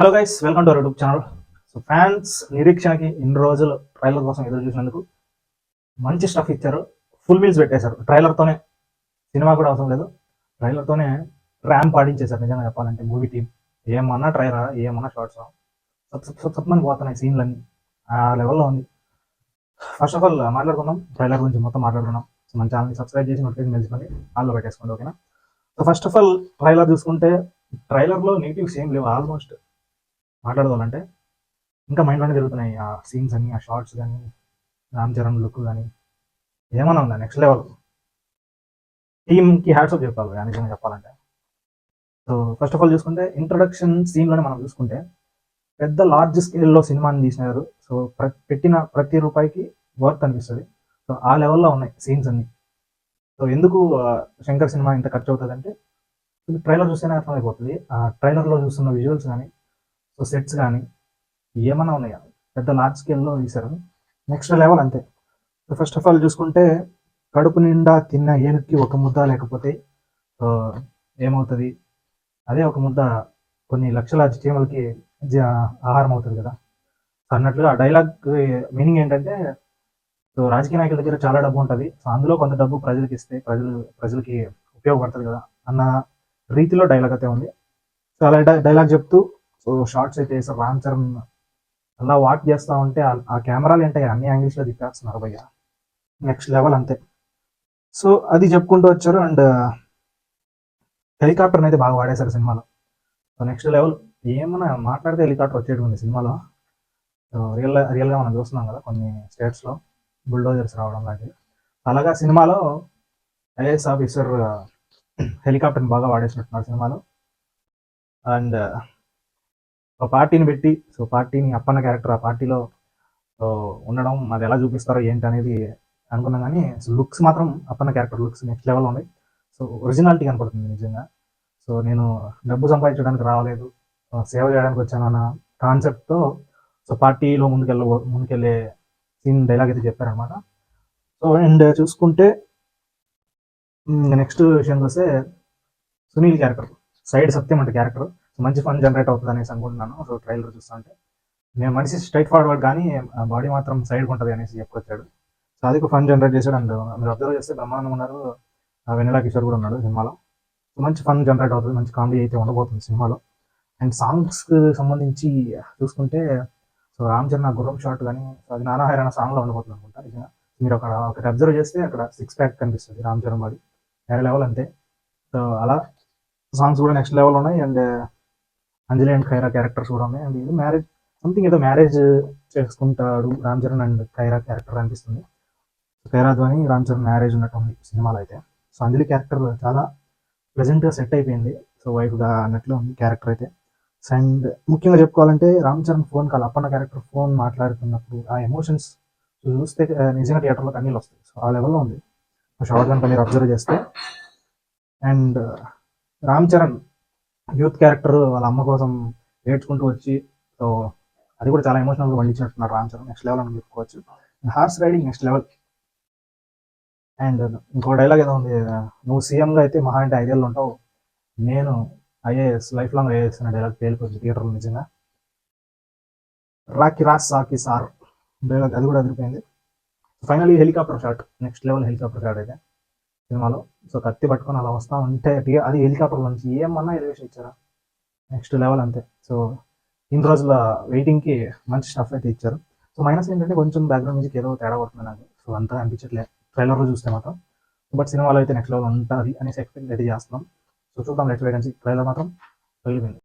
Hello guys, welcome to our YouTube channel. So fans నిరీక్షణకి ఇన్ని రోజులు ట్రైలర్ కోసం ఎదురు చూసినందుకు మంచి స్టఫ్ ఇచ్చారు. ఫుల్ మీల్స్ పెట్టేశారు. ట్రైలర్తోనే సినిమా కూడా అవసరం లేదు, ట్రైలర్తోనే ర్యాంప్ పాడించేశారు. నిజంగా చెప్పాలంటే మూవీ టీం ఏమన్నా ట్రైలరా ఏమన్నా షార్ట్స్ సప్మని పోతున్నాయి సీన్లన్నీ. ఆ లెవెల్లో ఉంది. ఫస్ట్ ఆఫ్ ఆల్ మాట్లాడుకుందాం, ట్రైలర్ గురించి మొత్తం మాట్లాడుకుందాం. సో మన ఛానల్ని సబ్స్క్రైబ్ చేసి నోటిఫికేషన్ తెలుసుకొని ఆల్లో పెట్టేసుకోండి, ఓకేనా? So first of all trailer చూసుకుంటే ట్రైలర్లో నెగిటివ్స్ ఏం లేవు. ఆల్మోస్ట్ మాట్లాడుకోవాలంటే ఇంకా మైండ్లోనే తిరుగుతున్నాయి ఆ సీన్స్ అని, ఆ షార్ట్స్ కానీ, రామ్ చరణ్ లుక్ కానీ ఏమన్నా ఉందా నెక్స్ట్ లెవెల్. టీమ్కి హ్యాట్స్ ఆఫ్ చెప్పాలి నిజంగా చెప్పాలంటే. సో ఫస్ట్ ఆఫ్ ఆల్ చూసుకుంటే ఇంట్రొడక్షన్ సీన్లోనే మనం చూసుకుంటే పెద్ద లార్జ్ స్కేల్లో సినిమాని తీసినారు. సో పెట్టిన ప్రతి రూపాయికి వర్త్ అనిపిస్తుంది. సో ఆ లెవెల్లో ఉన్నాయి సీన్స్ అన్ని. సో ఎందుకు శంకర్ సినిమా ఇంత ఖర్చు అవుతుంది అంటే ట్రైలర్ చూస్తేనే అర్థమైపోతుంది. ఆ ట్రైలర్లో చూస్తున్న విజువల్స్ కానీ, సో సెట్స్ కానీ ఏమన్నా ఉన్నాయా, పెద్ద లార్జ్ స్కేల్లో తీశారు. నెక్స్ట్ లెవెల్ అంతే. సో ఫస్ట్ ఆఫ్ ఆల్ చూసుకుంటే కడుపు నిండా తిన్న ఏనుగుకి ఒక ముద్ద లేకపోతే ఏమవుతుంది, అదే ఒక ముద్ద కొన్ని లక్షల చీమలకి ఆహారం అవుతుంది కదా అన్నట్లుగా. ఆ డైలాగ్ మీనింగ్ ఏంటంటే, సో రాజకీయ నాయకుల దగ్గర చాలా డబ్బు ఉంటుంది, సో అందులో కొంత డబ్బు ప్రజలకు ఇస్తే ప్రజలకి ఉపయోగపడుతుంది కదా అన్న రీతిలో డైలాగ్ అయితే ఉంది. సో అలా డైలాగ్ చెప్తూ సో షార్ట్స్ అయితే వేసారు. రామ్ చరణ్ అలా వాక్ చేస్తూ ఉంటే ఆ కెమెరాలు ఏంటాయి అన్ని యాంగిల్స్లో తిప్పేస్తున్నారు భయ్య. నెక్స్ట్ లెవెల్ అంతే. సో అది చెప్పుకుంటూ వచ్చారు. అండ్ హెలికాప్టర్ని అయితే బాగా వాడేశారు సినిమాలో. సో నెక్స్ట్ లెవెల్ ఏమన్నా మాట్లాడితే హెలికాప్టర్ వచ్చేది ఉంది సినిమాలో. సో రియల్గా మనం చూస్తున్నాం కదా కొన్ని స్టేట్స్లో బుల్డోజర్స్ రావడం లాంటివి. అలాగా సినిమాలో ఐఏఎస్ ఆఫీసర్ హెలికాప్టర్ని బాగా వాడేసినట్టున్నారు సినిమాలో. అండ్ ఒక పార్టీని పెట్టి, సో పార్టీని అప్పన్న క్యారెక్టర్ ఆ పార్టీలో ఉండడం అది ఎలా చూపిస్తారో ఏంటి అనేది అనుకున్నాం. కానీ లుక్స్ మాత్రం Appanna character looks next level ఉన్నాయి. సో ఒరిజినాలిటీ కనపడుతుంది నిజంగా. సో నేను డబ్బు సంపాదించడానికి రావలేదు, సేవ చేయడానికి వచ్చాను అన్న కాన్సెప్ట్తో సో పార్టీలో ముందుకెళ్ళే సీన్ డైలాగ్ అయితే చెప్పారనమాట. సో అండ్ చూసుకుంటే నెక్స్ట్ విషయానికి వస్తే సునీల్ క్యారెక్టర్, సైడ్ సత్యం అంటే క్యారెక్టర్ మంచి ఫన్ జనరేట్ అవుతుంది అనేసి అనుకుంటున్నాను. సో ట్రైలర్ చూస్తుంటే నేను మనిషి స్ట్రైట్ ఫార్వర్డ్ కానీ బాడీ మాత్రం సైడ్కి ఉంటుంది అనేసి చెప్పుకొచ్చాడు. సో అది ఫన్ జనరేట్ చేశాడు. అండ్ మీరు అబ్జర్వ్ చేస్తే బ్రహ్మానందం ఉన్నారు, వెన్నెలా కిషోర్ కూడా ఉన్నాడు సినిమాలో. సో మంచి ఫన్ జనరేట్ అవుతుంది, మంచి కామెడీ అయితే ఉండబోతుంది సినిమాలో. అండ్ సాంగ్స్కి సంబంధించి చూసుకుంటే సో రామ్ చరణ్ గుర్రం షాట్ కానీ అది నానా హైరాణ సాంగ్లో ఉండబోతుంది అనుకుంటా. నిజంగా మీరు ఒకటి అబ్జర్వ్ చేస్తే అక్కడ 6 ప్యాక్ కనిపిస్తుంది రామ్ చరణ్ బాడీ, వేరే లెవెల్ అంతే. సో అలా సాంగ్స్ కూడా నెక్స్ట్ లెవెల్ ఉన్నాయి. అండ్ అంజలి అండ్ ఖైరా క్యారెక్టర్స్ కూడా ఉన్నాయి. అండ్ ఇది మ్యారేజ్ సంథింగ్ ఏదో మ్యారేజ్ చేసుకుంటాడు రామ్ చరణ్ అండ్ ఖైరా క్యారెక్టర్ అనిపిస్తుంది. ఖైరాతో అని రామ్ చరణ్ మ్యారేజ్ ఉన్నట్టు ఉంది సినిమాలో అయితే. సో అంజలి క్యారెక్టర్ చాలా ప్లెజెంట్గా సెట్ అయిపోయింది. సో వైఫ్గా అన్నట్లు ఉంది క్యారెక్టర్ అయితే. అండ్ ముఖ్యంగా చెప్పుకోవాలంటే Ram Charan phone call, Appanna character phone మాట్లాడుతున్నప్పుడు ఆ ఎమోషన్స్ చూస్తే నిజంగా థియేటర్లో కన్నీళ్ళు వస్తాయి. సో ఆ లెవెల్లో ఉంది షార్ట్ గన్ మీరు అబ్జర్వ్ చేస్తే. And Ram Charan youth character వాళ్ళ అమ్మ కోసం ఏడ్చుకుంటూ వచ్చి, సో అది కూడా చాలా ఎమోషనల్గా పండించినట్టున్నారు రామ్ చరణ్. నెక్స్ట్ లెవెల్ అని చెప్పుకోవచ్చు. Horse riding next level. And ఇంకో డైలాగ్ ఏదో ఉంది, నువ్వు సీఎంగా అయితే మహా అంటే 5 ఏళ్ళు ఉంటావు, నేను ఐఏఎస్ లైఫ్ లాంగ్ ఐఏఎస్ అనే డైలాగ్ పేలిపోతుంది థియేటర్లో నిజంగా. రాకి రాస్ సాకి సార్ డైలాగ్ అది కూడా అదిరిపోయింది. Finally helicopter shot, next level helicopter shot అయితే సినిమాలో. సో కత్తి పట్టుకొని అలా వస్తా ఉంటే అది హెలికాప్టర్ నుంచి ఏమన్నా ఎలివేషన్ ఇచ్చారా, నెక్స్ట్ లెవెల్ అంతే. సో ఇన్ని రోజుల వెయిటింగ్కి మంచి స్టఫ్ అయితే ఇచ్చారు. సో మైనస్ ఏంటంటే కొంచెం బ్యాక్గ్రౌండ్ మ్యూజిక్ ఏదో తేడా పడుతుంది నాకు, సో అంతా అనిపించట్లేదు ట్రైలర్లో చూస్తే మాత్రం. బట్ సినిమాలో అయితే నెక్స్ట్ లెవెల్ ఉంటుంది అనేసి ఎక్స్పెక్ట్ అయితే చేస్తున్నాం. సో చూద్దాం, నెక్స్ట్ వేకెన్సీ ట్రైలర్ మాత్రం వెళ్ళిపోయింది.